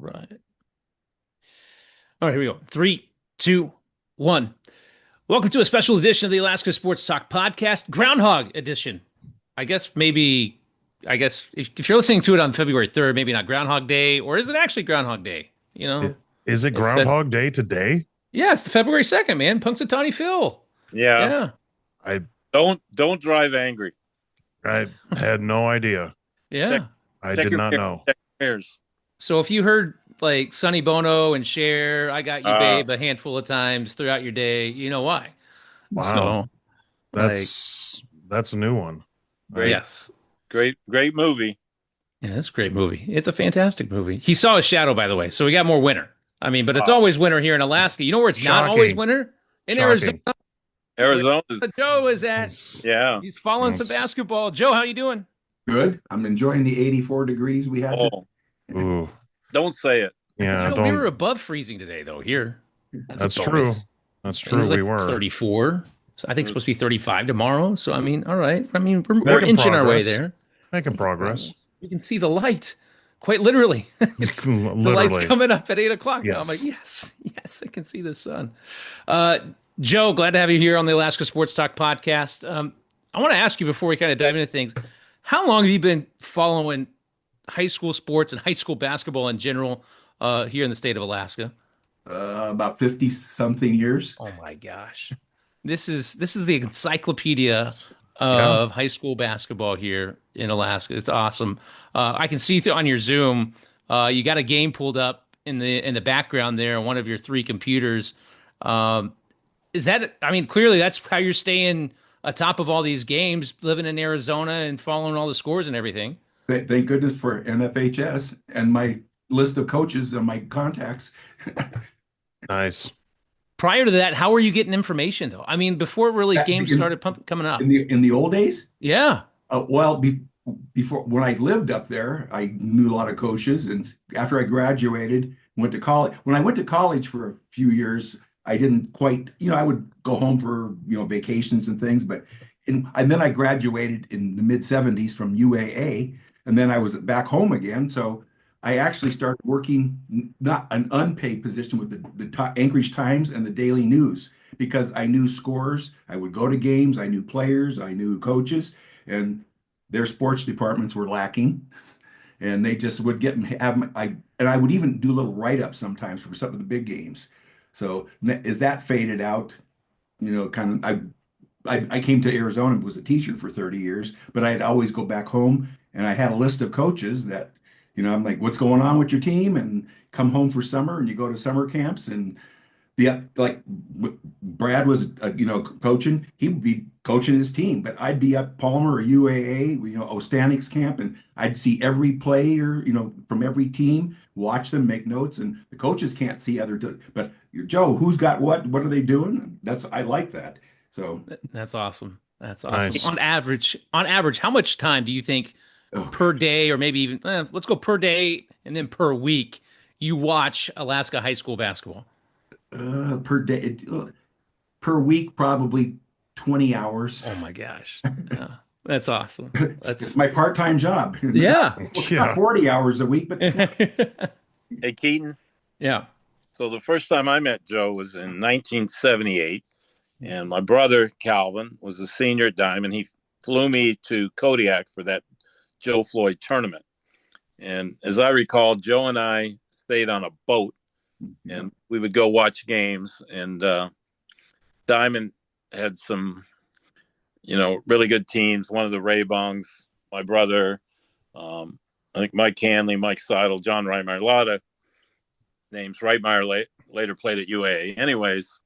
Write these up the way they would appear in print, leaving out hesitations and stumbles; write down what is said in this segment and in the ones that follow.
right. All right, here we go. Three, two, one. Welcome to a special edition of the Alaska Sports Talk podcast, Groundhog Edition. I guess if you're listening to it on February 3rd, maybe not Groundhog Day, or is it actually Groundhog Day? Is it If that, Groundhog Day today? yeah, it's the February 2nd, man. Punxsutawney Phil. Yeah. Yeah, I Don't drive angry. I had no idea. Check yeah. I check did your not mirrors. know. Check your mirrors. So if you heard like Sonny Bono and Cher, I Got You Uh, Babe a handful of times throughout your day, you know why. Wow. So, like, That's a new one. great, yes. great movie. Yeah, that's a great movie. It's a fantastic movie. He saw his shadow, by the way, so we got more winter. I mean, but it's Uh, always winter here in Alaska. You know where it's not always Shocking. winter? In Arizona, Shocking. where Arizona's, Joe is at. It's- yeah. He's following some it's- basketball. Joe, how you doing? Good. I'm enjoying the 84 degrees we had. Oh, Ooh. don't say it. Yeah, We were don't. above freezing today, though, here. That's a true. bonus. That's And it true. was like We were 34. So I think it's supposed to be 35 tomorrow. So, I mean, all right. I mean, we're Making inching our way progress. there. making progress. We can see the light, quite literally. The light's Literally. coming up at 8 o'clock now. I'm Yes. like, yes, I can see the sun. Uh, Joe, glad to have you here on the Alaska Sports Talk podcast. I want to ask you before we kind of dive into things, how long have you been following high school sports and high school basketball in general here in the state of Alaska? About 50 something years. Oh my gosh. This is the encyclopedia Yeah. of high school basketball here in Alaska. It's awesome. I can see on your Zoom, you got a game pulled up in the background there on one of your three computers. Um, is that? I mean, clearly that's how you're staying atop of all these games, living in Arizona and following all the scores and everything. Thank goodness for NFHS and my list of coaches and my contacts. Nice. Prior to that, how were you getting information though? I mean, before really games In, started coming up. in the old days, Yeah. before when I lived up there, I knew a lot of coaches. And after I graduated, went to college. When I went to college for a few years, I didn't quite, I would go home for, vacations and things. And then I graduated in the mid 70s from UAA, and then I was back home again. So I actually started working not an unpaid position with the Anchorage Times and the Daily News because I knew scores. I would go to games. I knew players. I knew coaches, and their sports departments were lacking, and they just would and I would even do little write-ups sometimes for some of the big games. So as that faded out, kind of I came to Arizona and was a teacher for 30 years, but I'd always go back home and I had a list of coaches that, I'm like, what's going on with your team? And come home for summer and you go to summer camps and like Brad was, coaching, he would be coaching his team, but I'd be at Palmer or UAA, Ostanic's camp, and I'd see every player, from every team, watch them, make notes, and the coaches can't see but Joe, who's got what are they doing? I like that. So That's awesome. That's awesome. Nice. On average, how much time do you think oh, per day, or maybe even let's go per day and then per week, you watch Alaska high school basketball? per day, per week, probably 20 hours. Oh my gosh, yeah, that's awesome. It's my part-time job. Yeah, Not 40 hours a week, but Hey, Keaton. yeah. So the first time I met Joe was in 1978, and my brother Calvin was a senior at Diamond. He flew me to Kodiak for that Joe Floyd tournament. And as I recall, Joe and I stayed on a boat, and we would go watch games. And Diamond had some, really good teams. One of the Raybongs, my brother, I think Mike Hanley, Mike Seidel, John Reitmeyer, a lot of names. Reitmeyer later played at UAA. Anyways,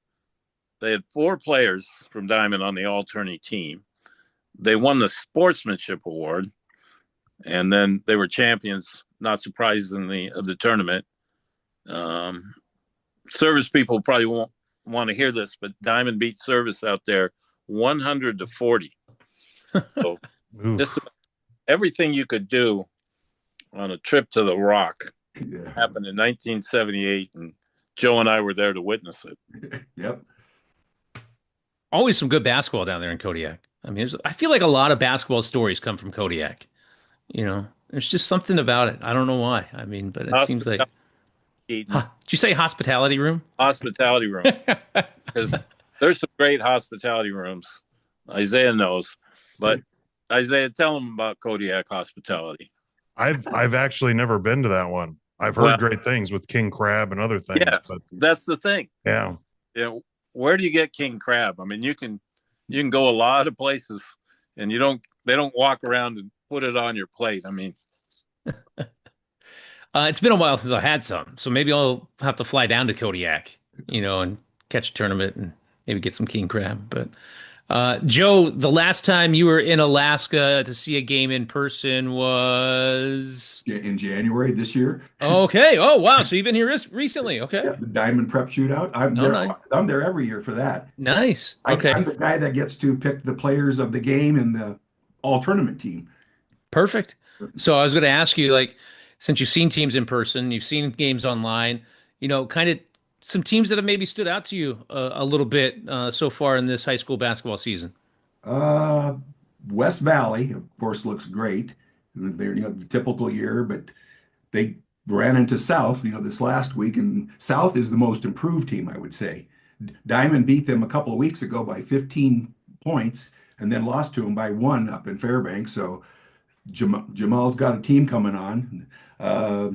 they had four players from Diamond on the all-tourney team. They won the sportsmanship award, and then they were champions, not surprisingly, of the tournament. Service people probably won't want to hear this, but Diamond beat Service out there 100-40. So just everything you could do on a trip to the Rock happened in 1978, and Joe and I were there to witness it. Yep. Always some good basketball down there in Kodiak. I mean, I feel like a lot of basketball stories come from Kodiak. There's just something about it. I don't know why. I mean, but it seems like Huh. Keaton. Did you say hospitality room? Hospitality room. Because there's some great hospitality rooms. Isaiah knows. But Isaiah, tell him about Kodiak Hospitality. I've actually never been to that one. I've heard Well, great things with king crab and other things, yeah, but that's the thing. yeah. You know, where do you get king crab? I mean, you can go a lot of places, and they don't walk around and put it on your plate. I mean, It's been a while since I had some, so maybe I'll have to fly down to Kodiak, and catch a tournament and maybe get some king crab. But Joe, the last time you were in Alaska to see a game in person was in January this year. okay. Oh wow, so you've been here recently? Yeah, Okay. the Diamond Prep Shootout. Oh, nice, I'm there every year for that. nice. Okay, I'm the guy that gets to pick the players of the game and the all tournament team. perfect. So I was going to ask you, like, since you've seen teams in person, you've seen games online, kind of some teams that have maybe stood out to you a little bit so far in this high school basketball season. Uh, West Valley, of course, looks great. They're, the typical year, but they ran into South, this last week, and South is the most improved team, I would say. Diamond beat them a couple of weeks ago by 15 points and then lost to them by one up in Fairbanks. So Jamal's got a team coming on. Uh,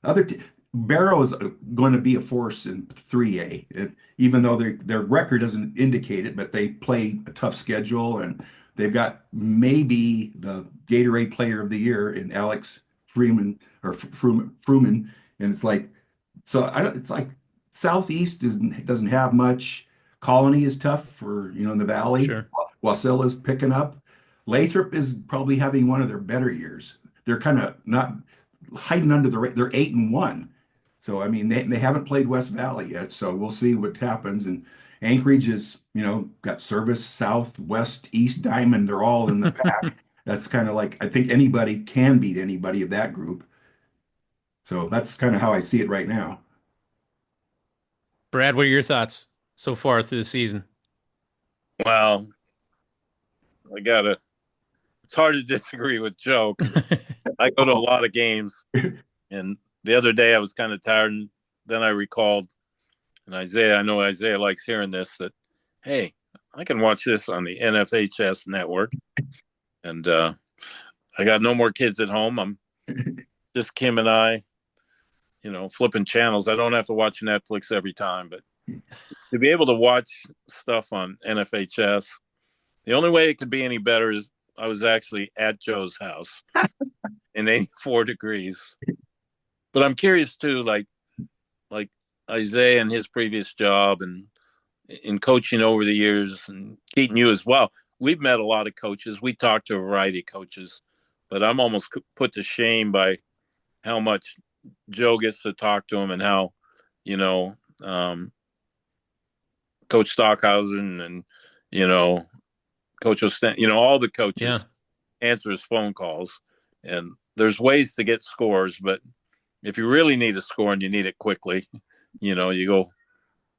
other t Barrow is going to be a force in 3A, even though their record doesn't indicate it, but they play a tough schedule and they've got maybe the Gatorade Player of the Year in Alex Freeman or Fruman, and it's like so I don't. It's like Southeast doesn't have much. Colony is tough for in the valley. Sure. Wasella's picking up. Lathrop is probably having one of their better years. They're kind of not hiding under they're 8-1. So I mean they haven't played West Valley yet. So we'll see what happens. And Anchorage is, got Service, South, West, East, Diamond. They're all in the pack. That's kind of like I think anybody can beat anybody of that group. So that's kind of how I see it right now. Brad, what are your thoughts so far through the season? well, it's hard to disagree with Joe because I go to a lot of games. And the other day I was kind of tired, and then I recalled, and I know Isaiah likes hearing this, that, hey, I can watch this on the NFHS Network. And I got no more kids at home. I'm just Kim and I, flipping channels. I don't have to watch Netflix every time, but to be able to watch stuff on NFHS, the only way it could be any better is I was actually at Joe's house in 84 degrees. But I'm curious too, like Isaiah and his previous job and in coaching over the years, and Keaton, you as well. We've met a lot of coaches. We talked to a variety of coaches, but I'm almost put to shame by how much Joe gets to talk to him and how, Coach Stockhausen and, Coach Ostent, all the coaches Yeah. answer his phone calls. And there's ways to get scores, but if you really need a score and you need it quickly, you go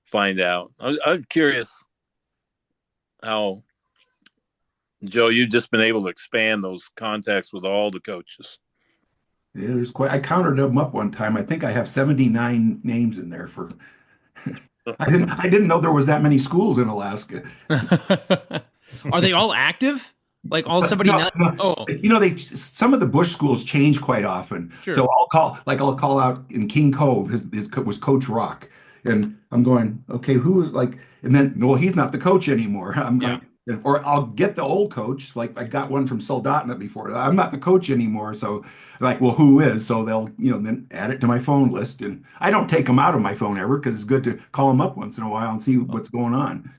find out. I'm curious how, Joe, you've just been able to expand those contacts with all the coaches. Yeah, I counted them up one time. I think I have 79 names in there for I didn't know there was that many schools in Alaska. Are they all active? Like all somebody No, not? no. Oh, Some of the Bush schools change quite often. sure. So I'll call out in King Cove, his was Coach Rock. And I'm going, okay, who is like, and then, well, he's not the coach anymore. Yeah. Or I'll get the old coach, like I got one from Soldotna before. I'm not the coach anymore. So like, well, who is? So they'll, then add it to my phone list. And I don't take them out of my phone ever because it's good to call them up once in a while and see what's going on.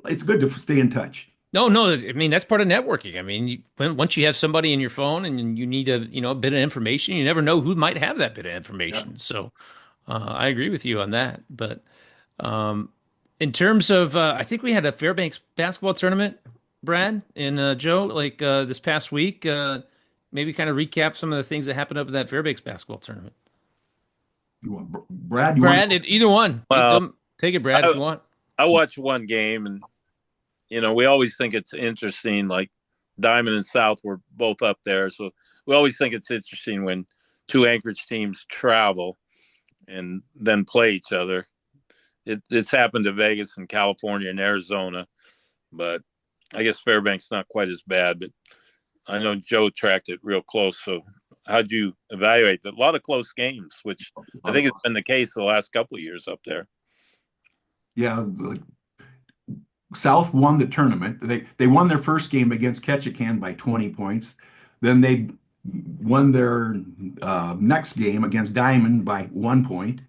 It's good to stay in touch. No, no. I mean, that's part of networking. I mean, once you have somebody in your phone and you need a bit of information, you never know who might have that bit of Yeah. information. So I agree with you on that. But um, in terms of, I think we had a Fairbanks basketball tournament, Brad and Joe, like this past week. Maybe kind of recap some of the things that happened up in that Fairbanks basketball tournament. You want Brad? You Brad, want? either one. Well, Take it, Brad, if you want. I watched one game, and we always think it's interesting. Like Diamond and South were both up there, so we always think it's interesting when two Anchorage teams travel. and then play each other. It's happened to Vegas and California and Arizona, but I guess Fairbanks not quite as bad. But I know Joe tracked it real close. So how'd you evaluate that? A lot of close games, which I think has been the case the last couple of years up there. Yeah, South won the tournament. They won their first game against Ketchikan by 20 points. Then they won their next game against Diamond by 1 point.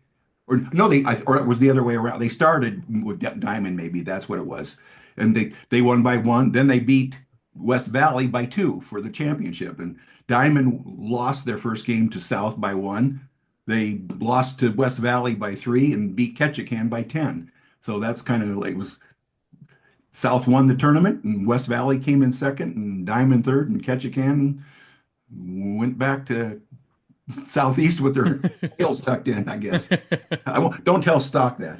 Or no, or it was the other way around. They started with Diamond, maybe that's what it was, and they won by 1. Then they beat West Valley by 2 for the championship, and Diamond lost their first game to South by 1. They lost to West Valley by 3 and beat Ketchikan by 10. So that's kind of like, it was South won the tournament, and West Valley came in second, and Diamond third, and Ketchikan went back to Southeast with their tails tucked in, I guess. Don't tell Stock that.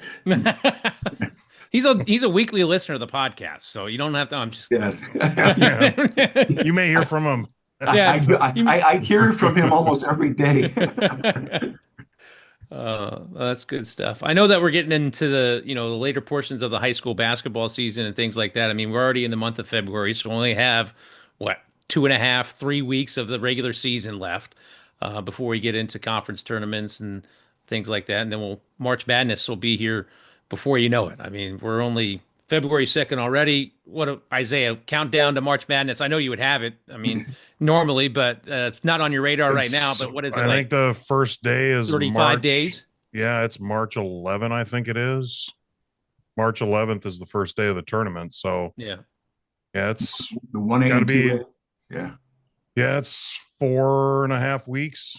He's a weekly listener of the podcast, so you don't have to. I'm just Yes. Yeah. You may hear from him. Yeah. I hear from him almost every day. That's good stuff. I know that we're getting into the later portions of the high school basketball season and things like that. I mean, we're already in the month of February, so we only have 2.5, 3 weeks of the regular season left before we get into conference tournaments and things like that. And then March Madness will be here before you know it. I mean, we're only February 2nd already. Isaiah, countdown to March Madness. I know you would have it. I mean, normally, but it's not on your radar right now. But what is it? I think the first day is 35 days. Yeah, it's March 11, I think it is. March 11th is the first day of the tournament. So yeah, it's the 1A gotta and be 2A. Yeah. It's 4.5 weeks.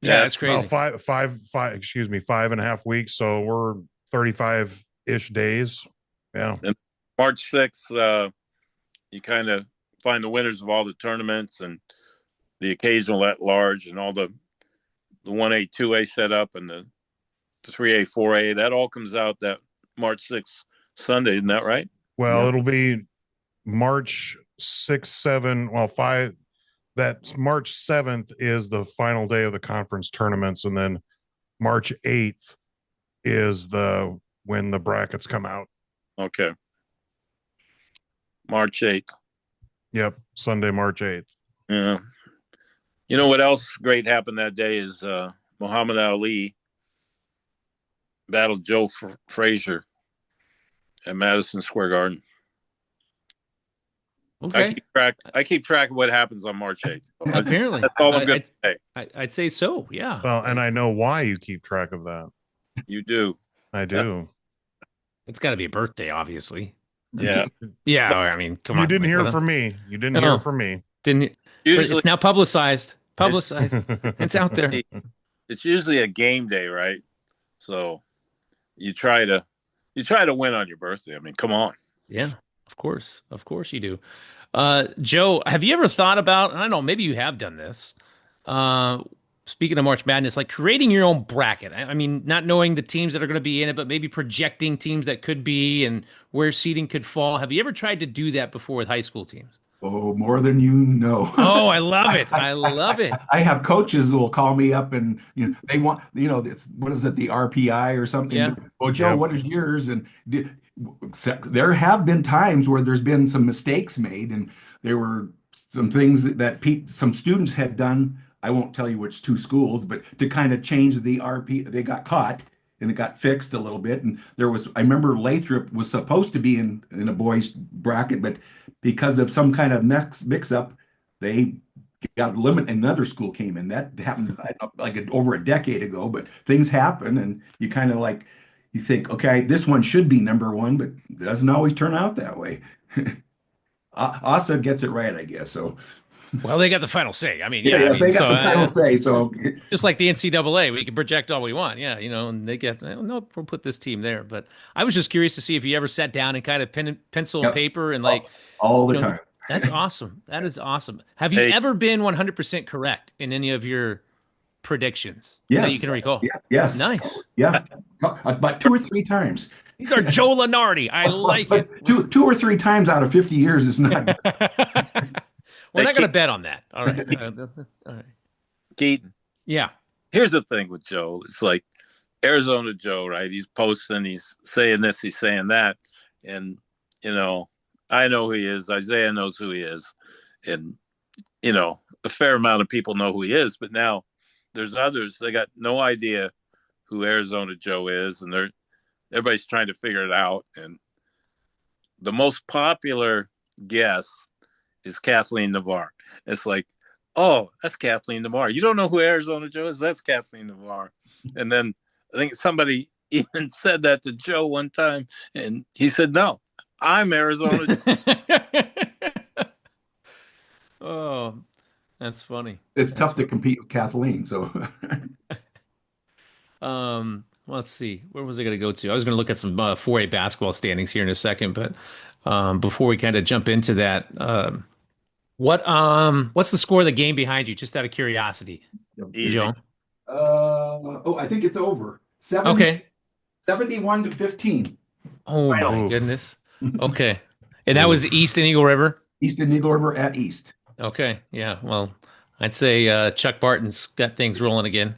Yeah, that's crazy. 5.5 weeks. So we're 35-ish days. Yeah. And March 6th, you kind of find the winners of all the tournaments and the occasional at large and all the 1A, 2A setup and the 3A, 4A. That all comes out that March 6th Sunday. Isn't that right? Well, Yeah. It'll be March 6, 7, 5. That March 7th is the final day of the conference tournaments. And then March 8th is when the brackets come out. Okay. March 8th. Yep. Sunday, March 8th. Yeah. You know what else great happened that day is Muhammad Ali battled Joe Frazier at Madison Square Garden. Okay. I keep track of what happens on March 8th. So Apparently. that's all I'm going to say. I'd say so, yeah. Well, and I know why you keep track of that. You do. I do. It's got to be a birthday, obviously. Yeah. Yeah, I mean, come on. You didn't hear from me. You didn't hear from me. Didn't. It's now publicized. It's out there. It's usually a game day, right? So you try to win on your birthday. I mean, come on. Yeah, of course you do. Joe, have you ever thought about, and I don't know, maybe you have done this, speaking of March Madness, like creating your own bracket? I mean, not knowing the teams that are going to be in it, but maybe projecting teams that could be and where seeding could fall. Have you ever tried to do that before with high school teams? Oh, more than you know. Oh, I love it. I love it. I have coaches who will call me up and they want, it's, what is it, the RPI or something? Yeah. Oh, Joe, what is yours? And there have been times where there's been some mistakes made, and there were some things that some students had done. I won't tell you which 2 schools, but to kind of change the RP, they got caught and it got fixed a little bit. And I remember Lathrop was supposed to be in a boys bracket, but because of some kind of mix up, they got eliminated. Another school came in. That happened over a decade ago, but things happen, and you kind of you think, okay, this one should be number 1, but it doesn't always turn out that way. ASA gets it right, I guess. So. Well, they got the final say. I mean, yes, they got the final say. So just like the NCAA, we can project all we want. Yeah, and they get, no, we'll put this team there. But I was just curious to see if you ever sat down and kind of pencil and paper and all the time. That's awesome. That is awesome. Have you ever been 100% correct in any of your predictions that you can recall? Yeah, yes. Nice. Yeah, but 2 or 3 times. These are Joe Lenardi. I like it. 2 or 3 times out of 50 years is not. We're not going to bet on that. All right. All right. Keaton. Yeah. here's the thing with Joe. It's like Arizona Joe, right? He's posting, he's saying this, he's saying that. And, I know who he is. Isaiah knows who he is. And, a fair amount of people know who he is. But now there's others, they got no idea who Arizona Joe is. And everybody's trying to figure it out. And the most popular guess is Kathleen Navarre. It's like, oh, that's Kathleen Navarre. You don't know who Arizona Joe is? That's Kathleen Navarre. And then I think somebody even said that to Joe one time, and he said, no, I'm Arizona. Oh, that's funny. It's tough to compete with Kathleen. So, Let's see. Where was I going to go to? I was going to look at some 4A basketball standings here in a second, but before we kind of jump into that, what's the score of the game behind you? Just out of curiosity, Easy. Joe. I think it's over. Okay. 71 to 15. Oh my goodness. Okay. And that was East and Eagle River? East and Eagle River at East. Okay. Yeah. Well, I'd say Chuck Barton's got things rolling again.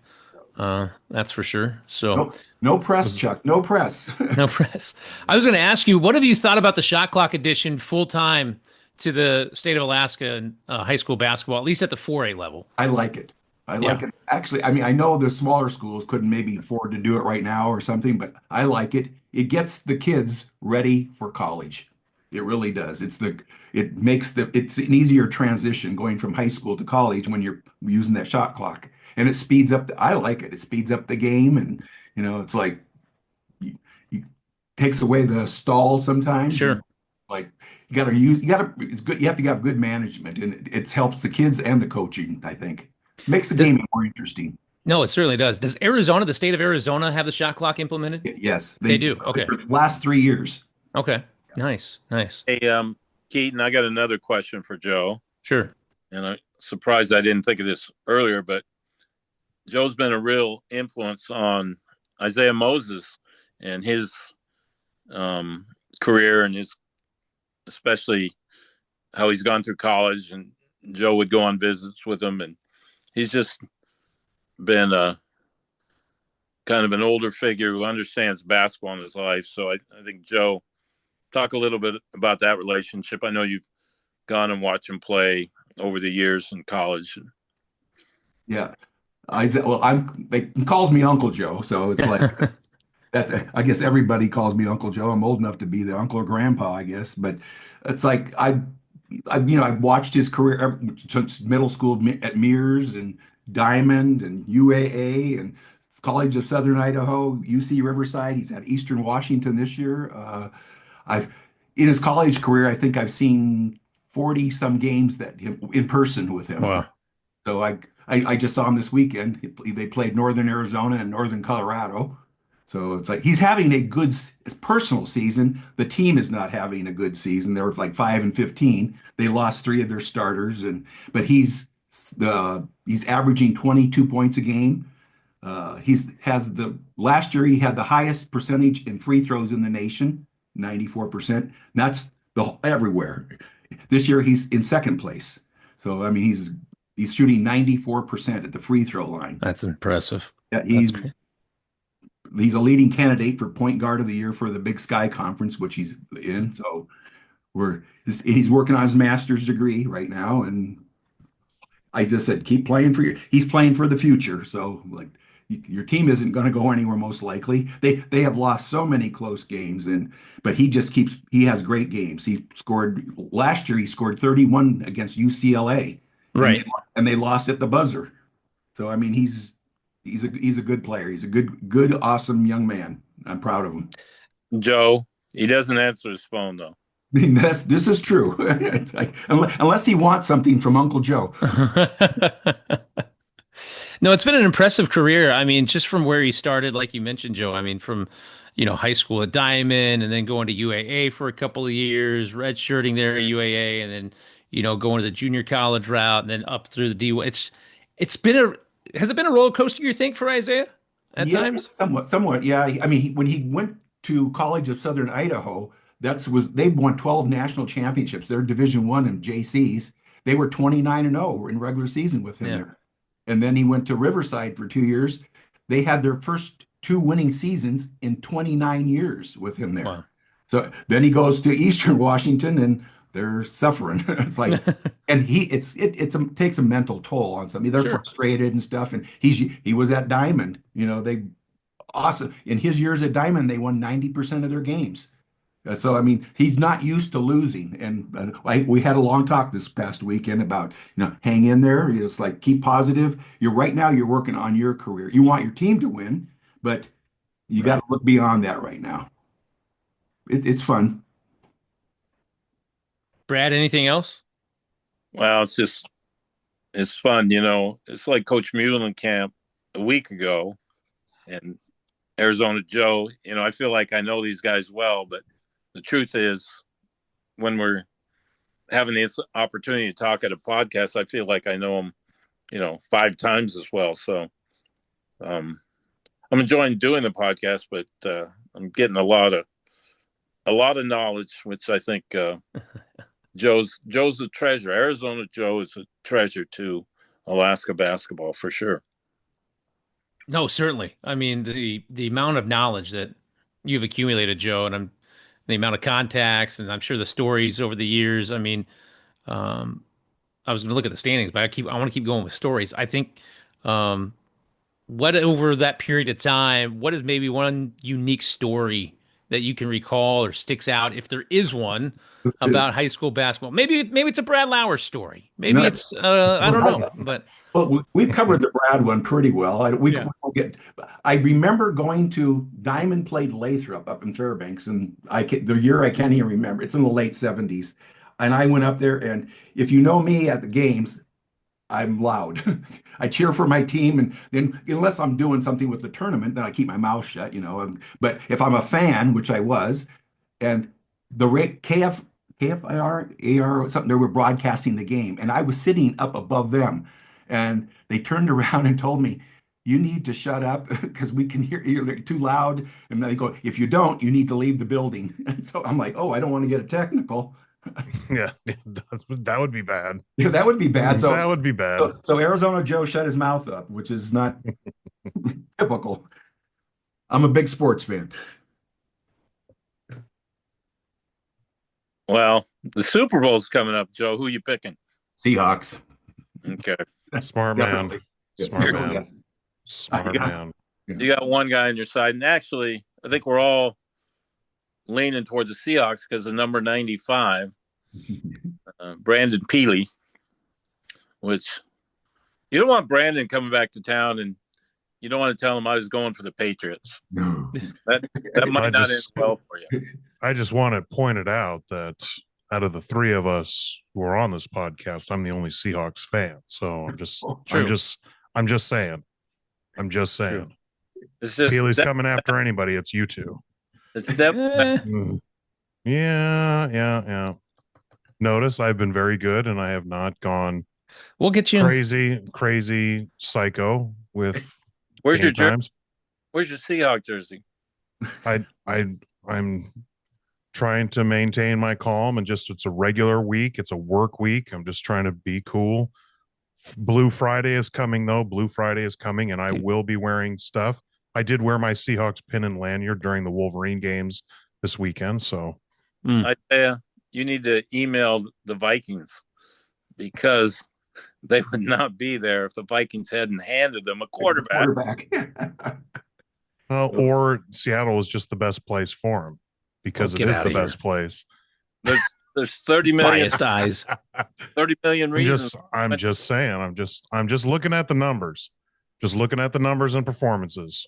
That's for sure. So no press, Chuck. No press. no press. I was going to ask you, what have you thought about the shot clock addition full time to the state of Alaska high school basketball, at least at the 4A level? I like it. I like it. Actually, I mean, I know the smaller schools couldn't maybe afford to do it right now or something, but I like it. It gets the kids ready for college. It really does. It's an easier transition going from high school to college when you're using that shot clock. And it speeds up I like it. It speeds up the game, and it's like you takes away the stall sometimes. Sure. Like it's good. You have to have good management, and it helps the kids and the coaching, I think. Makes the game more interesting. No, it certainly does. Does the state of Arizona, have the shot clock implemented? Yes, they do. Okay. Last 3 years. Okay. Nice. Hey, Keaton, I got another question for Joe. Sure. And I'm surprised I didn't think of this earlier, but Joe's been a real influence on Isaiah Moses and his career, and especially how he's gone through college, and Joe would go on visits with him, and he's just been a kind of an older figure who understands basketball in his life. So I think, Joe, talk a little bit about that relationship. I know you've gone and watched him play over the years in college. Yeah. He calls me Uncle Joe, so it's like I guess everybody calls me Uncle Joe. I'm old enough to be the uncle or grandpa, I guess. But it's like I've watched his career since middle school at Mears and Diamond and UAA and College of Southern Idaho, UC Riverside. He's at Eastern Washington this year. In his college career, I think I've seen 40 some games in person with him. Wow. So I just saw him this weekend. They played Northern Arizona and Northern Colorado. So it's like he's having a good personal season. The team is not having a good season. They were like 5-15. They lost 3 of their starters, but he's averaging 22 points a game. Last year he had the highest percentage in free throws in the nation, 94%. That's everywhere. This year he's in second place. So I mean he's shooting 94% at the free throw line. That's impressive. Yeah, he's a leading candidate for point guard of the year for the Big Sky Conference, which he's in. So he's working on his master's degree right now, and I just said keep playing he's playing for the future. So like your team isn't going to go anywhere most likely. They have lost so many close games, but he has great games. Last year he scored 31 against UCLA. Right. And they lost at the buzzer. So I mean he's a good player. He's a good, awesome young man. I'm proud of him. Joe, he doesn't answer his phone though. This is true. Unless he wants something from Uncle Joe. No, it's been an impressive career. I mean, just from where he started, like you mentioned, Joe. I mean, from high school at Diamond, and then going to UAA for a couple of years, redshirting there at UAA, and then going to the junior college route, and then up through the D1. Has it been a roller coaster, you think, for Isaiah at times? Somewhat. Yeah. I mean, when he went to College of Southern Idaho, they won 12 national championships. They're Division I and JCs. They were 29-0 in regular season with him there. and then he went to Riverside for 2 years. They had their first two winning seasons in 29 years with him there. Wow. So then he goes to Eastern Washington and they're suffering. It's like, and it takes a mental toll on somebody. They're Sure. frustrated and stuff. And he was at Diamond, they awesome. In his years at Diamond, they won 90% of their games. So, I mean, he's not used to losing. And we had a long talk this past weekend about, hang in there. It's like, keep positive. Right now, you're working on your career. You want your team to win, but you got to look beyond that right now. It's fun. Brad, anything else? Well, it's fun. It's like Coach Muhlenkamp a week ago and Arizona Joe. I feel like I know these guys well, but the truth is, when we're having this opportunity to talk at a podcast, I feel like I know them, 5 times as well. So I'm enjoying doing the podcast, but I'm getting a lot of knowledge, which I think Joe's a treasure. Arizona Joe is a treasure to Alaska basketball for sure. No, certainly. I mean, the amount of knowledge that you've accumulated, Joe, and the amount of contacts, and I'm sure the stories over the years. I mean, I was going to look at the standings, but I want to keep going with stories. I think, what over that period of time, what is maybe one unique story that you can recall or sticks out, if there is one, about high school basketball? Maybe it's a Brad Lauer story. Maybe No. it's I don't know, but Well, we've covered the Brad one pretty well. Yeah. I remember going to Diamond played Lathrop up in Fairbanks, and the year I can't even remember. It's in the late 70s. And I went up there, and if you know me at the games, I'm loud. I cheer for my team, and then unless I'm doing something with the tournament, then I keep my mouth shut, But if I'm a fan, which I was, and the KFIR, AR, something, they were broadcasting the game, and I was sitting up above them, and they turned around and told me, "You need to shut up because we can hear you're too loud." And they go, "If you don't, you need to leave the building." And so I'm like, "Oh, I don't want to get a technical." Yeah, that would be bad. Yeah, that would be bad. So that would be bad. So Arizona Joe shut his mouth up, which is not typical. I'm a big sports fan. Well, the Super Bowl's coming up, Joe. Who you picking? Seahawks. Okay. Smart man. Smart man. Yes. Smart man. You got one guy on your side. And actually, I think we're all leaning towards the Seahawks because of number 95, Brandon Peely, which you don't want Brandon coming back to town and you don't want to tell him I was going for the Patriots. No. That might not end well for you. I just want to point it out that out of the three of us who are on this podcast, I'm the only Seahawks fan. So I'm just saying. It's just Peely's coming after anybody. It's you two. It's Yeah. Notice I've been very good and I have not gone we'll get you crazy psycho with Where's your times. Where's your Seahawks jersey? I'm trying to maintain my calm and it's a regular week. It's a work week. I'm just trying to be cool. Blue Friday is coming though. Blue Friday is coming and I will be wearing stuff. I did wear my Seahawks pin and lanyard during the Wolverine games this weekend. So I tell you need to email the Vikings because they would not be there if the Vikings hadn't handed them a quarterback. Or Seattle is just the best place for him because it is the best place. There's 30 million biased eyes. 30 million reasons. I'm just saying. I'm just looking at the numbers. Just looking at the numbers and performances.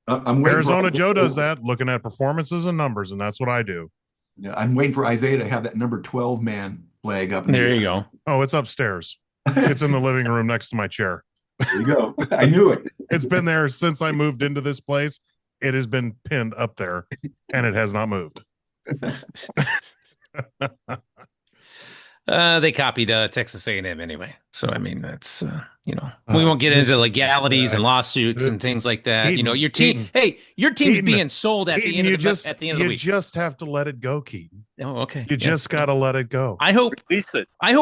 Arizona Joe does that, looking at performances and numbers, and that's what I do. Yeah, I'm waiting for Isaiah to have that number 12 man flag up. There you go. Oh, it's upstairs. It's in the living room next to my chair. There you go. I knew it. It's been there since I moved into this place. It has been pinned up there, and it has not moved. They copied Texas A&M anyway. So, I mean, that's, we won't get into legalities and lawsuits and things like that. Keaton, your team, your team's Keaton, being sold at the end of the week. You just have to let it go, Keaton. Oh, okay. You just got to let it go. I hope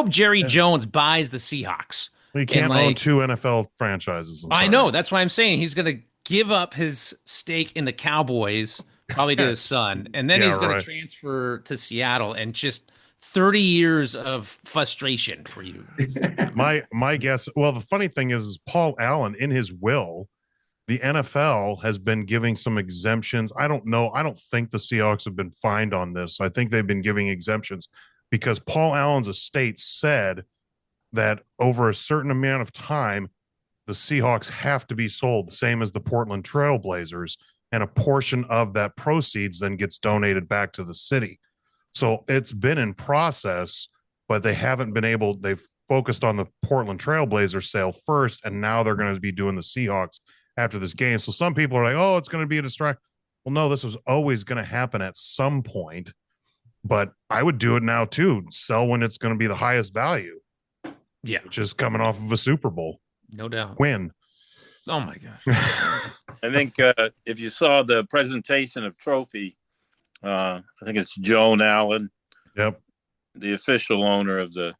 Jerry Jones buys the Seahawks You And can't own two NFL franchises. I know. That's why I'm saying he's going to give up his stake in the Cowboys, probably to his son, and then he's going to transfer to Seattle, and just 30 years of frustration for you. My guess. Well, the funny thing is Paul Allen in his will, the NFL has been giving some exemptions. I don't know. I don't think the Seahawks have been fined on this. I think they've been giving exemptions because Paul Allen's estate said that over a certain amount of time, the Seahawks have to be sold, the same as the Portland Trail Blazers, and a portion of that proceeds then gets donated back to the city. So it's been in process, but they haven't been able, they've focused on the Portland Trail Blazers sale first, and now they're going to be doing the Seahawks after this game. So some people are like, oh, it's going to be a distraction. Well, no, this was always going to happen at some point, but I would do it now too. Sell when it's going to be the highest value. Yeah. Which is coming off of a Super Bowl. No doubt. Win. Oh my gosh. I think if you saw the presentation of trophy, I think it's Joan Allen. Yep. The official owner of the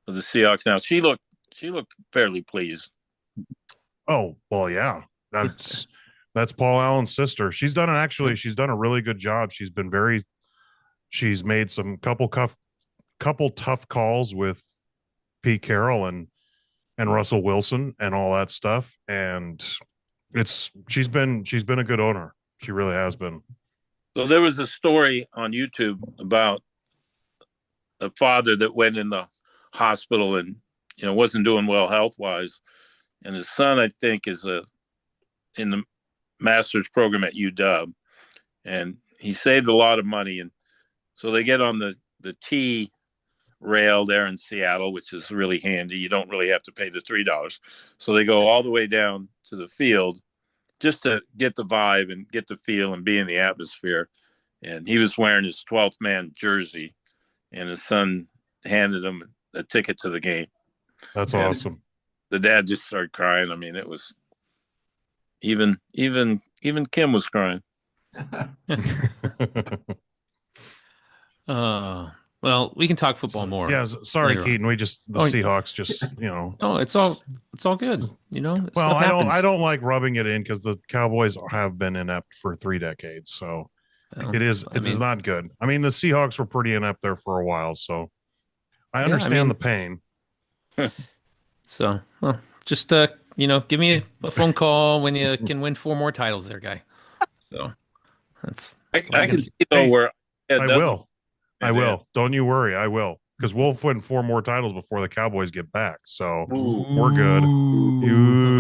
Seahawks now. She looked fairly pleased. Oh, well, yeah. That's Paul Allen's sister. She's done a really good job. She's made some couple tough calls with Pete Carroll and Russell Wilson and all that stuff. And she's been a good owner. She really has been. So there was a story on YouTube about a father that went in the hospital and wasn't doing well health wise, and his son I think is in the master's program at UW, and he saved a lot of money, and so they get on the T rail there in Seattle, which is really handy. You don't really have to pay the $3. So they go all the way down to the field just to get the vibe and get the feel and be in the atmosphere. And he was wearing his 12th man jersey, and his son handed him a ticket to the game. That's awesome. The dad just started crying. I mean, it was even Kim was crying. Well, we can talk football more. Yeah, sorry, Keaton. Seahawks just, Oh, it's all good. Well, I don't like rubbing it in because the Cowboys have been inept for 3 decades. So it is not good. I mean, the Seahawks were pretty inept there for a while, so I understand the pain. So, just give me a phone call when you can win 4 more titles there, guy. So that's I can see though where I will. Don't you worry. I will. Because we'll win 4 more titles before the Cowboys get back. So we're good.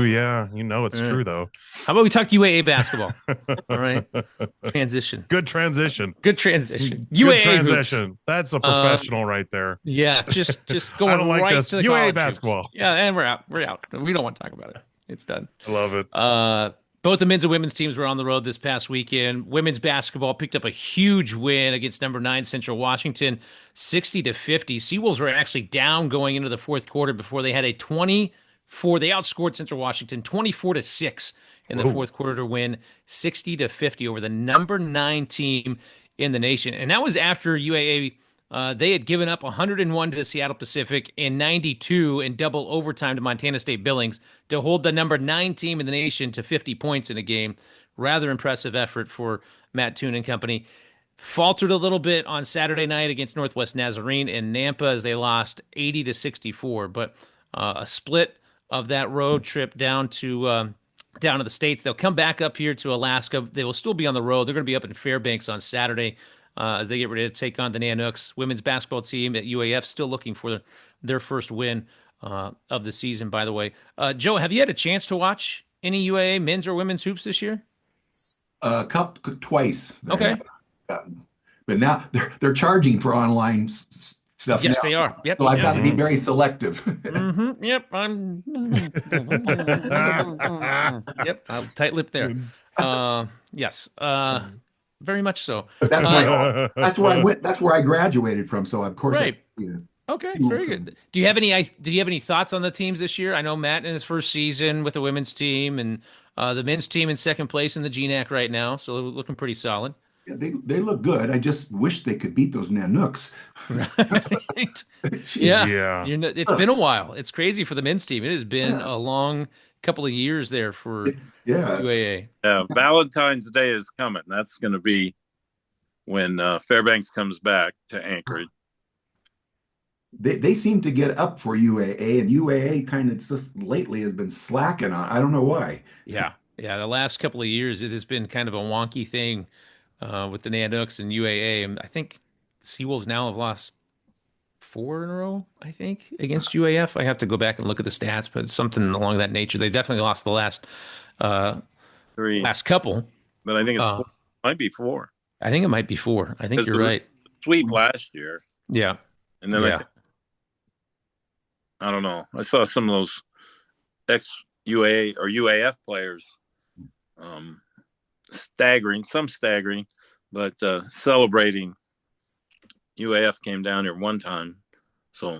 Yeah. It's true, though. How about we talk UAA basketball? All right. Transition. Good transition. UAA Good transition. Hoops. That's a professional right there. Yeah. Just going I don't like right this. to the UAA basketball. Hoops. Yeah. And we're out. We don't want to talk about it. It's done. I love it. Both the men's and women's teams were on the road this past weekend. Women's basketball picked up a huge win against number 9 Central Washington, 60-50. Seawolves were actually down going into the fourth quarter before they had a 24. They outscored Central Washington 24-6 in the fourth quarter to win 60-50 over the number 9 team in the nation. And that was after UAA. They had given up 101 to the Seattle Pacific and 92 in double overtime to Montana State Billings to hold the number 9 team in the nation to 50 points in a game. Rather impressive effort for Matt Toon and company. Faltered a little bit on Saturday night against Northwest Nazarene in Nampa as they lost 80-64. But a split of that road trip down to the States. They'll come back up here to Alaska. They will still be on the road. They're going to be up in Fairbanks on Saturday. As they get ready to take on the Nanooks. Women's basketball team at UAF still looking for their first win of the season, by the way. Joe, have you had a chance to watch any UAA men's or women's hoops this year? Twice. Okay. But now they're charging for online stuff. Yes, now. they are. Yep. So I've got to be very selective. Mm-hmm. Yep. Yep. I'll tight-lipped there. Yes. Very much so. But that's where I went. That's where I graduated from. So of course, right. Okay, very good. Do you have any thoughts on the teams this year? I know Matt in his first season with the women's team and the men's team in second place in the GNAC right now, so looking pretty solid. Yeah, they look good. I just wish they could beat those Nanooks. Right. Gee, Yeah. Yeah. It's been a while. It's crazy for the men's team. It has been yeah, a long couple of years there for yeah. UAA. Valentine's Day is coming. That's going to be when Fairbanks comes back to Anchorage. They seem to get up for UAA, and UAA kind of just lately has been slacking on. I don't know why. Yeah. Yeah. The last couple of years, it has been kind of a wonky thing with the Nanooks and UAA. And I think Seawolves now have lost four in a row, I think, against UAF. I have to go back and look at the stats, but it's something along that nature. They definitely lost the uh, Three, last couple. but I think it's Uh, four. Might be four I think it might be four. I think because you're it was a right. sweep last year, Yeah. and then I Yeah. think I don't know. I saw some of those ex UA or UAF players um, staggering, but celebrating. UAF came down here one time, so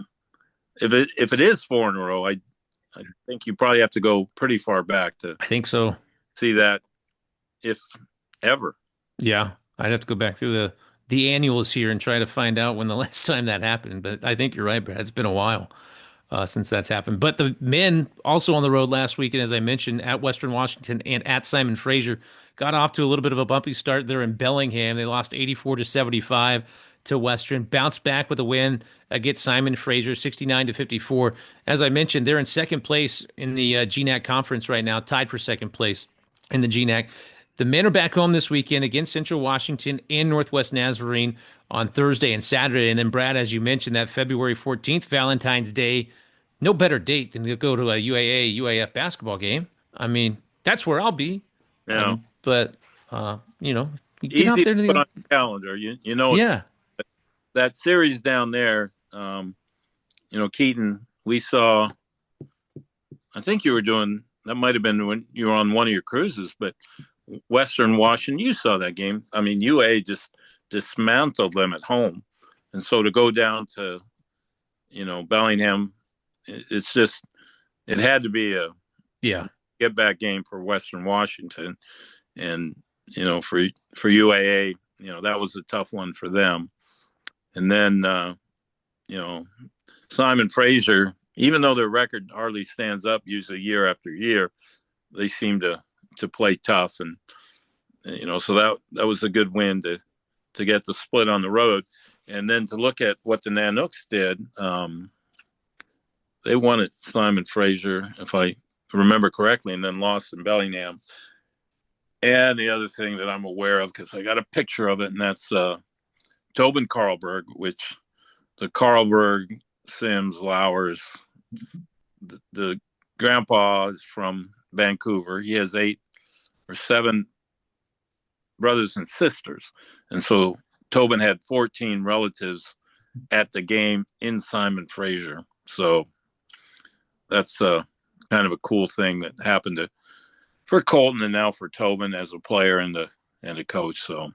if it is four in a row, I think you probably have to go pretty far back to I think so. see that, if ever. Yeah. I'd have to go back through the annuals here and try to find out when the last time that happened. But I think you're right, Brad. It's been a while since that's happened. But the men also on the road last weekend, as I mentioned, at Western Washington and at Simon Fraser, got off to a little bit of a bumpy start there in Bellingham. They lost 84-75 to Western, bounced back with a win against Simon Fraser, 69-54. As I mentioned, they're in second place in the GNAC conference right now, tied for second place in the GNAC. The men are back home this weekend against Central Washington and Northwest Nazarene on Thursday and Saturday. And then, Brad, as you mentioned, that February 14th, Valentine's Day, no better date than to go to a UAA, UAF basketball game. I mean, that's where I'll be. Yeah, But, you get out easy to there to put the, on the calendar. You know, it's yeah, that series down there. Keaton. We saw. I think you were doing that. Might have been when you were on one of your cruises, but Western Washington, you saw that game. I mean, UA just dismantled them at home, and so to go down to Bellingham, it's just it had to be a yeah, get back game for Western Washington, and for UAA, that was a tough one for them. And then Simon Fraser, even though their record hardly stands up usually year after year, they seem to play tough, and so that was a good win to get the split on the road. And then to look at what the Nanooks did, they won at Simon Fraser, if I remember correctly, and then lost in Bellingham. And the other thing that I'm aware of, because I got a picture of it, and that's Tobin Carlberg, which the Carlberg, Sims, Lowers, the grandpa is from Vancouver. He has 8 or 7 brothers and sisters. And so Tobin had 14 relatives at the game in Simon Fraser. So that's kind of a cool thing that happened for Colton and now for Tobin as a player and a coach. So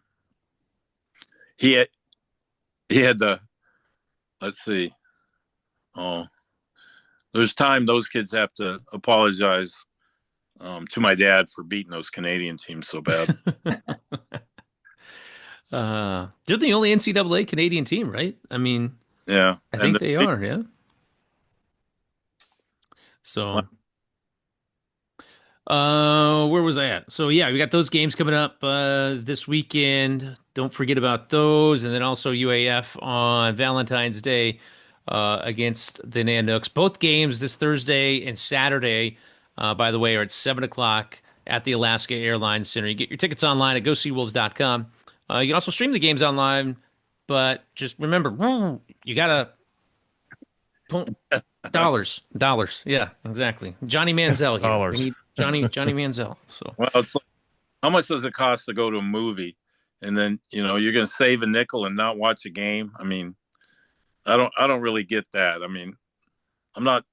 he had the, let's see, there's time those kids have to apologize to my dad for beating those Canadian teams so bad. they're the only NCAA Canadian team, right? I mean, Yeah, I and think they are, yeah. So, where was I at? So yeah, we got those games coming up this weekend. Don't forget about those, and then also UAF on Valentine's Day against the Nanooks. Both games this Thursday and Saturday, by the way, are at 7 o'clock at the Alaska Airlines Center. You get your tickets online at goseawolves.com. You can also stream the games online, but just remember, you gotta dollars. Yeah, exactly. Johnny Manziel here. We Dollars. need Johnny Manziel. So well, it's like, how much does it cost to go to a movie, and then you're going to save a nickel and not watch a game? I mean, I don't really get that. I mean, I'm not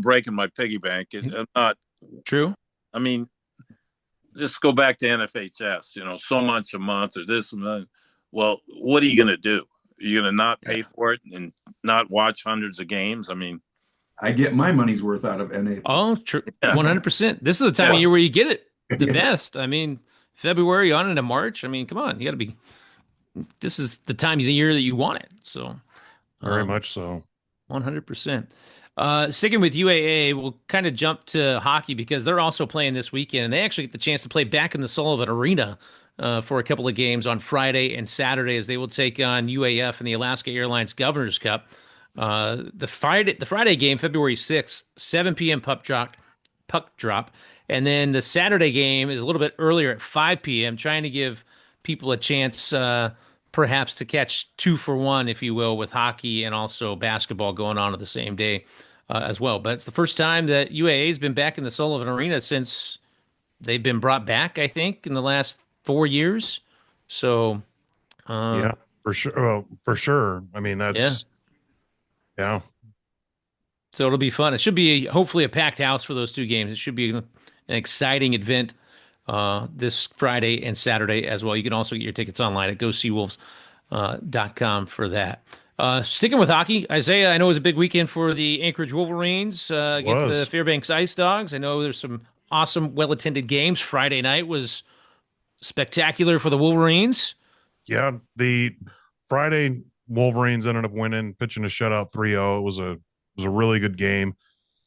breaking my piggy bank. I'm not. true. I mean, just go back to NFHS. So much a month or this and that. Well, what are you going to do? Are you going to not pay for it and not watch hundreds of games? I mean, I get my money's worth out of NA. Oh, true. Yeah. 100%. This is the time of Yeah. year where you get it the Yes. best. I mean, February on into March. I mean, come on, you got to be. This is the time of the year that you want it. So, Very um, much so. 100%. Sticking with UAA, we'll kind of jump to hockey because they're also playing this weekend, and they actually get the chance to play back in the Sullivan Arena for a couple of games on Friday and Saturday as they will take on UAF in the Alaska Airlines Governor's Cup. The Friday game, February 6th, 7 p.m. Puck drop, and then the Saturday game is a little bit earlier at 5 p.m., trying to give people a chance. Perhaps to catch 2 for 1, if you will, with hockey and also basketball going on the same day as well. But it's the first time that UAA has been back in the Sullivan Arena since they've been brought back, I think, in the last 4 years. So, Yeah, for sure. For sure. I mean, yeah. yeah. So it'll be fun. It should be hopefully a packed house for those two games. It should be an exciting event this Friday and Saturday as well. You can also get your tickets online at GoSeaWolves.com for that. Sticking with hockey, Isaiah, I know it was a big weekend for the Anchorage Wolverines It against the was. Fairbanks Ice Dogs. I know there's some awesome, well-attended games. Friday night was spectacular for the Wolverines. Yeah, the Friday Wolverines ended up winning, pitching a shutout 3-0. It was a really good game.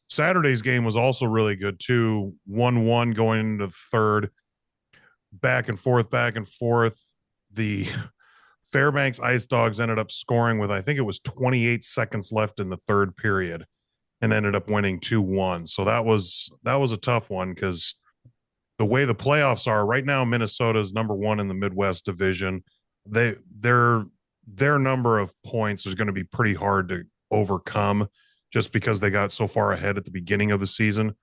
Saturday's game was also really good too. 1-1 going into the third. Back and forth, back and forth. The Fairbanks Ice Dogs ended up scoring with, I think it was 28 seconds left in the third period, and ended up winning 2-1. So that was a tough one because the way the playoffs are right now, Minnesota's number one in the Midwest Division. Their number of points is going to be pretty hard to overcome just because they got so far ahead at the beginning of the season.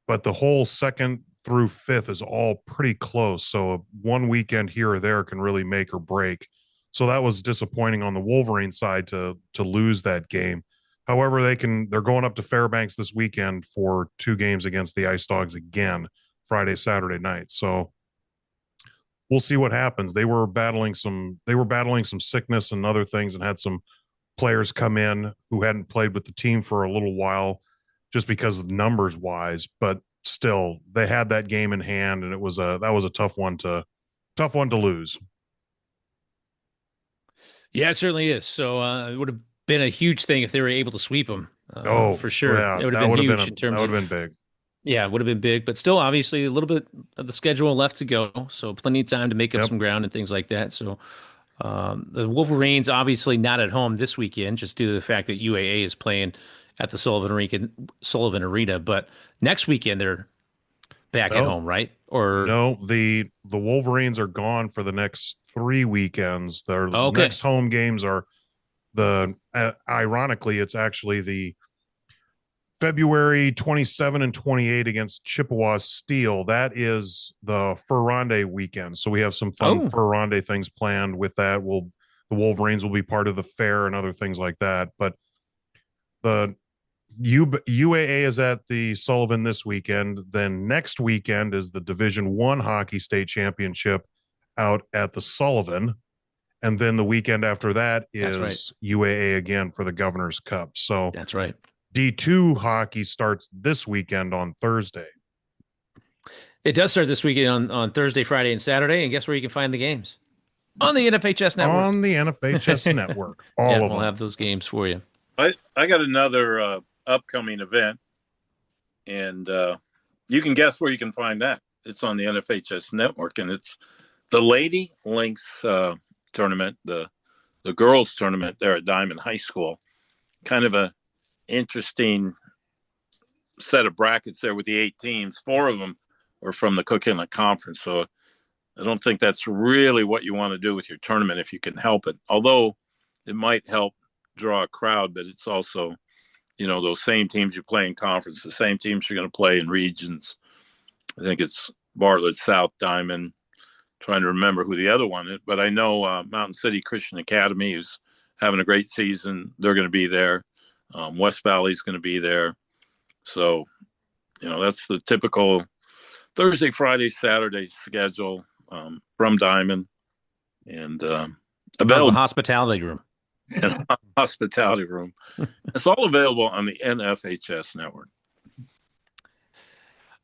But the whole second through fifth is all pretty close. So one weekend here or there can really make or break. So that was disappointing on the Wolverine side to lose that game. However, they're going up to Fairbanks this weekend for 2 games against the Ice Dogs again, Friday, Saturday night. So we'll see what happens. They were battling some sickness and other things, and had some players come in who hadn't played with the team for a little while just because of numbers wise, but still they had that game in hand, and that was a tough one to lose. Yeah, it certainly is. So it would have been a huge thing if they were able to sweep them, Oh, for sure. yeah, It would have that been would have been huge in that terms would have of. been big. Yeah, it would have been big, but still, obviously, a little bit of the schedule left to go, so plenty of time to make up Yep. some ground and things like that. So, the Wolverines obviously not at home this weekend, just due to the fact that UAA is playing at the Sullivan Arena. But next weekend they're back at No, home, right? Or no, the Wolverines are gone for the next 3 weekends. Their oh, okay, next home games are ironically, it's actually the February 27 and 28 against Chippewa Steel. That is the Fur Ronde weekend. So we have some fun oh, Fur Ronde things planned with that. The Wolverines will be part of the fair and other things like that. But the UAA is at the Sullivan this weekend. Then next weekend is the Division One Hockey State Championship out at the Sullivan. And then the weekend after that that's right, is UAA again for the Governor's Cup. So that's right. D2 hockey starts this weekend on Thursday. It does start this weekend on Thursday, Friday, and Saturday, and guess where you can find the games? On the NFHS Network. On the NFHS Network. Yeah, All of we'll them. have those games for you. I got another upcoming event, and you can guess where you can find that. It's on the NFHS Network, and it's the Lady Lynx tournament, the girls tournament there at Diamond High School. Kind of a interesting set of brackets there with the 8 teams. 4 of them are from the Cook Inlet Conference, so I don't think that's really what you want to do with your tournament if you can help it. Although it might help draw a crowd, but it's also, those same teams you play in conference, the same teams you're going to play in regions. I think it's Bartlett, South, Diamond. Trying to remember who the other one is, but I know Mountain City Christian Academy is having a great season. They're going to be there. West Valley's going to be there. So, that's the typical Thursday, Friday, Saturday schedule from Diamond, and How's the available hospitality room? in a hospitality room. It's all available on the NFHS network.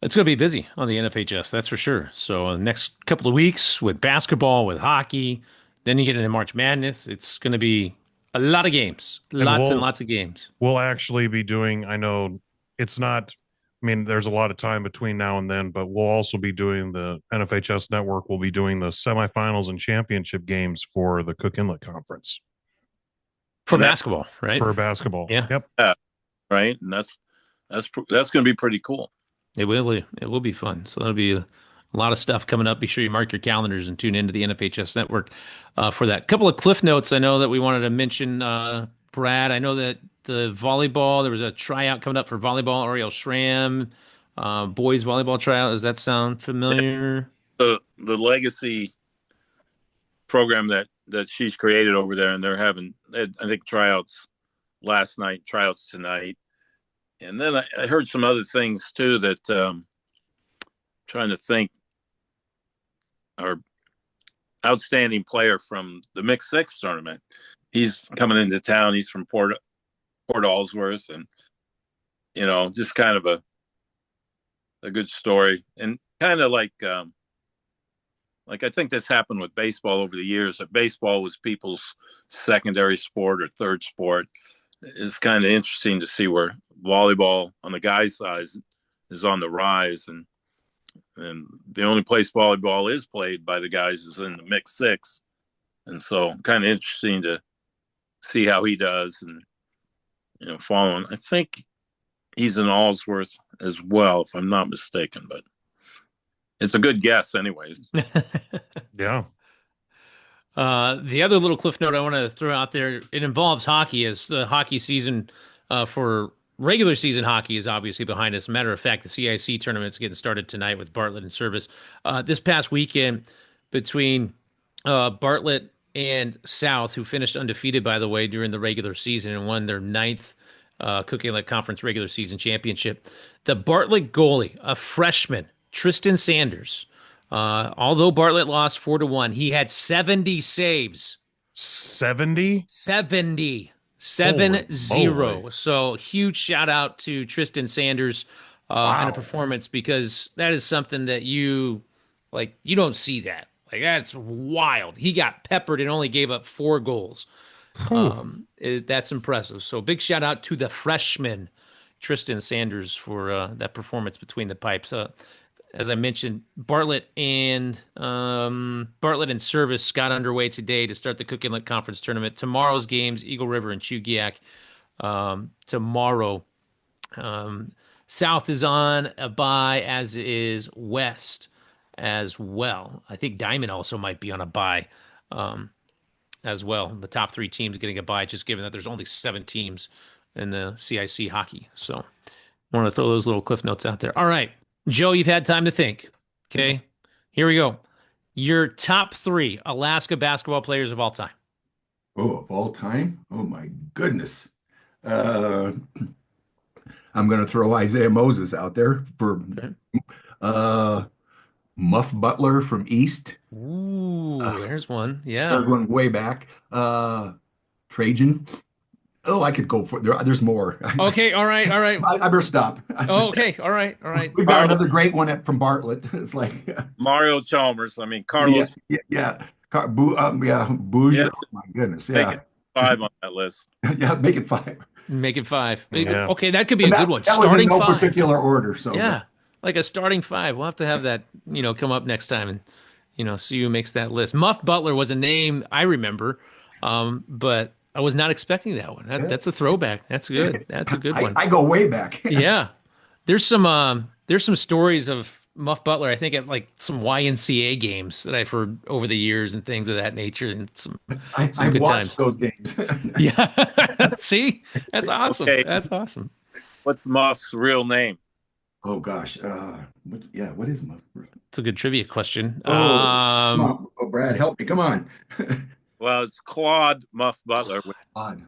It's going to be busy on the NFHS, that's for sure. So next couple of weeks with basketball, with hockey, then you get into March Madness. It's going to be a lot of games, And lots and lots of games. we'll actually be doing, I know it's not, I mean, there's a lot of time between now and then, but we'll also be doing the NFHS Network. We'll be doing the semifinals and championship games for the Cook Inlet Conference For basketball, right? for basketball. Yeah. Yep. Right. And that's going to be pretty cool. It will be fun. So that'll be a lot of stuff coming up. Be sure you mark your calendars and tune into the NFHS Network for that. Couple of cliff notes I know that we wanted to mention, Brad. I know that the volleyball, there was a tryout coming up for volleyball, Ariel Schramm, boys volleyball tryout. Does that sound familiar? The legacy program that she's created over there, and they're having, I think, tryouts last night, tryouts tonight. And then I heard some other things too that trying to think, our outstanding player from the mixed six tournament, he's coming into town. He's from Port Allsworth, and just kind of a good story, and kind of like I think this happened with baseball over the years. That baseball was people's secondary sport or third sport. It's kind of interesting to see where volleyball on the guys' side is on the rise, and the only place volleyball is played by the guys is in the mixed six, and so kind of interesting to see how he does, and following. I think he's in Allsworth as well, if I'm not mistaken, but it's a good guess, anyways. Yeah. The other little cliff note I want to throw out there, it involves hockey, as the hockey season for regular season hockey is obviously behind us. Matter of fact, the CIC tournament's getting started tonight with Bartlett and Service. This past weekend between Bartlett and South, who finished undefeated, by the way, during the regular season and won their ninth Cook Inlet Conference regular season championship. The Bartlett goalie, a freshman, Tristan Sanders, although Bartlett lost 4-1, he had 70 saves. 70? 70. Holy 7-0. moly. So huge shout out to Tristan Sanders and a performance, because that is something that you don't see that. Like, that's wild. He got peppered and only gave up 4 goals. That's impressive. So big shout out to the freshman Tristan Sanders for that performance between the pipes. As I mentioned, Bartlett and Service got underway today to start the Cook Inlet Conference tournament. Tomorrow's games, Eagle River and Chugiak. Tomorrow, South is on a bye, as is West as well. I think Diamond also might be on a bye as well. The top 3 teams getting a bye, just given that there's only 7 teams in the CIC hockey. So I want to throw those little cliff notes out there. All right, Joe, you've had time to think. Okay, here we go. Your top 3 Alaska basketball players of all time. Oh, of all time? Oh my goodness. I'm going to throw Isaiah Moses out there for Muff Butler from East. Ooh, there's one. Yeah. There's one way back. Trajan. Oh, I could go for there's more. Okay, all right. I better stop. Oh, okay, all right. We've got another great one from Bartlett. It's like Mario Chalmers. I mean, Carlos. Yeah. Bouger. Oh my goodness. Yeah. Make it 5 on that list. Yeah, make it 5. Make it 5. Yeah. Okay, that could be a good one. That Starting was in no 5. particular order. So Yeah, like a starting 5. We'll have to have that, come up next time and, see who makes that list. Muff Butler was a name I remember, but I was not expecting that one. That's a throwback. That's good. That's a good one. I go way back. Yeah. There's some stories of Muff Butler, I think, at like some YNCA games that I've heard over the years and things of that nature, and some good times. Those games. Yeah. See? That's awesome. Okay. That's awesome. What's Muff's real name? Oh gosh. What is Muff? It's a good trivia question. Come on. Oh, Brad, help me. Come on. Well, it's Claude Muff Butler. Odd.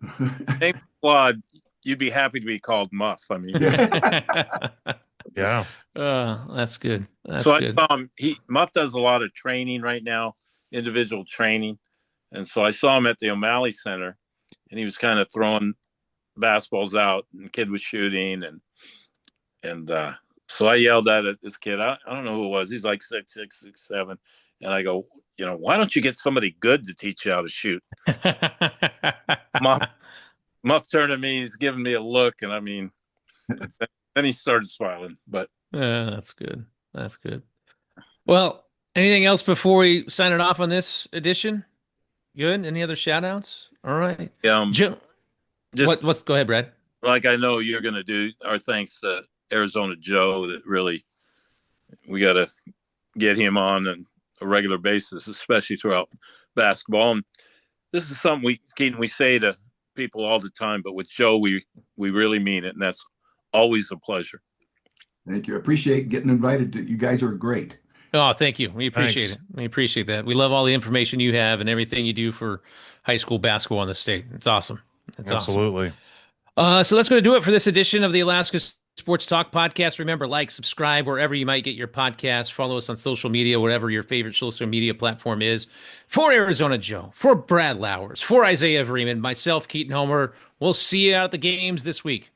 Name Claude, you'd be happy to be called Muff. I mean, Yeah. That's good. That's so good. I saw him. Muff does a lot of training right now, individual training, and so I saw him at the O'Malley Center, and he was kind of throwing basketballs out, and the kid was shooting, and So I yelled at this kid. I don't know who it was. He's like 6'6", 6'7", and I go, why don't you get somebody good to teach you how to shoot? Muff turned to me. He's giving me a look, and I mean, then he started smiling. But that's good. That's good. Well, anything else before we sign it off on this edition? Good. Any other shout outs? All right. Joe, what's go ahead, Brad. Like I know you're going to do our thanks to Arizona Joe. That really we got to get him on a regular basis, especially throughout basketball. And this is something Keaton, we say to people all the time, but with Joe, we really mean it, and that's always a pleasure. Thank you. I appreciate getting invited. You guys are great. Oh, thank you. We appreciate it. We appreciate that. We love all the information you have and everything you do for high school basketball in the state. It's awesome. It's absolutely awesome. So that's going to do it for this edition of the Alaska Sports Talk podcast. Remember, subscribe wherever you might get your podcasts. Follow us on social media, whatever your favorite social media platform is. For Arizona Joe, for Brad Lowers, for Isaiah Vreeman, myself, Keaton Homer. We'll see you out at the games this week.